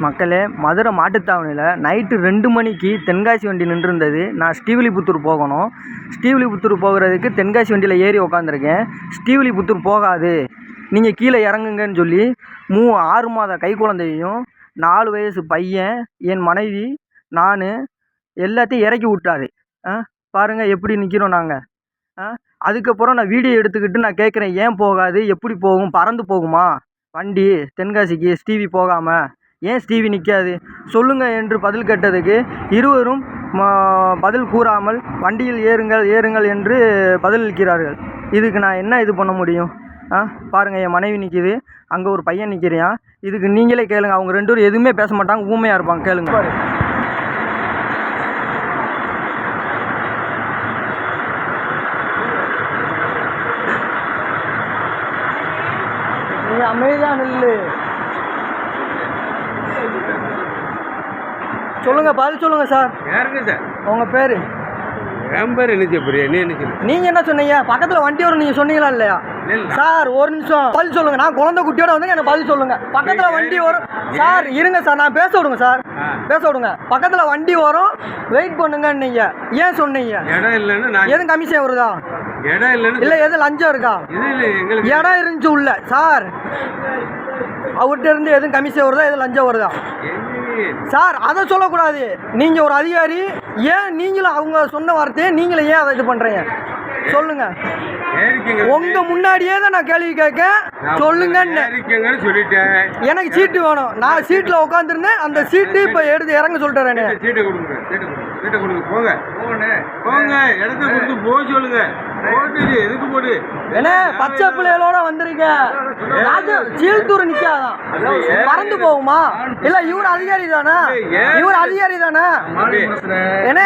மக்களே, மதுரை மாட்டுத்தாவணியில் நைட்டு 2 மணிக்கு தென்காசி வண்டி நின்றுருந்தது. நான் ஸ்ரீவில்லிபுத்தூர் போகணும். ஸ்ரீவில்லிபுத்தூர் போகிறதுக்கு தென்காசி வண்டியில் ஏறி உக்காந்துருக்கேன். ஸ்ரீவில்லிபுத்தூர் போகாது, நீங்கள் கீழே இறங்குங்கன்னு சொல்லி 6 மாத கை குழந்தையும் 4 வயசு பையன், என் மனைவி, நான் எல்லாத்தையும் இறக்கி விட்டாரு. பாருங்கள் எப்படி நிற்கிறோம் நாங்கள். அதுக்கப்புறம் நான் வீடியோ எடுத்துக்கிட்டு நான் கேட்குறேன், ஏன் போகாது, எப்படி போகும், பறந்து போகுமா வண்டி தென்காசிக்கு ஸ்ரீவி போகாமல், ஏன் ஸ்ரீவி நிற்காது சொல்லுங்கள் என்று பதில் கேட்டதுக்கு இருவரும் பதில் கூறாமல் வண்டியில் ஏறுங்கள் ஏறுங்கள் என்று பதிலளிக்கிறார்கள். இதுக்கு நான் என்ன இது பண்ண முடியும்? பாருங்கள், என் மனைவி நிற்கிது, அங்கே ஒரு பையன் நிற்கிறியான். இதுக்கு நீங்களே கேளுங்க. அவங்க 2 பேரும் எதுவுமே பேச மாட்டாங்க, ஊமையாக இருப்பாங்க. கேளுங்க. நீ அமைதியாக நில்லு. சொல்லுங்க, பதில் சொல்லுங்க சார். யாருங்க சார் உங்க பேரு? என் பேர் என்ன? நீங்க என்ன சொன்னீங்க? பக்கத்துல வண்டி வரும் நீங்க சொன்னீங்களா இல்லையா? சார் ஒரு நிமிஷம் பதில் சொல்லுங்க. நான் குழந்தை குட்டியோட வந்து எனக்கு பதில் சொல்லுங்க. பக்கத்துல வண்டி வரும் சார். இருங்க சார், நான் பேச விடுங்க சார், பேச விடுங்க. பக்கத்துல வண்டி வரும், வெயிட் பண்ணுங்க. நீங்க ஏன் சொன்னீங்க? இடம் இல்லைன்னு. எதுவும் கமிஷன் வருதா? இடம் இல்லைன்னு இல்லை, எதுவும் லஞ்சம் இருக்கா? இடம் இருந்துச்சு உள்ள சார். அவர்கிட்ட இருந்து எதுவும் கமிஷன் வருதா, எதுவும் லஞ்சம் வருதா சார்? அதை சொல்லக்கூடாது. நீங்க ஒரு அதிகாரி, ஏன் நீங்களும் அவங்க சொன்ன வார்த்தையை நீங்களும் ஏன் அதை இது பண்றீங்க சொல்லுங்க. உங்க முன்னாடியே தான் நான் கேள்வி கேட்க சொல்லுங்க. எனக்கு சீட்டு வேணும். நான் சீட்ல உட்காந்துருந்தேன். அந்த சீட்டு இப்ப எடுத்து இறங்க சொல்லிட்டேன். என்ன பச்சை பிள்ளைகளோட வந்திருக்க? சீல்தூர் நிக்காதான், பறந்து போகுமா? இல்ல இவர் அதிகாரி தானே? இவர் அதிகாரி தானே? என்ன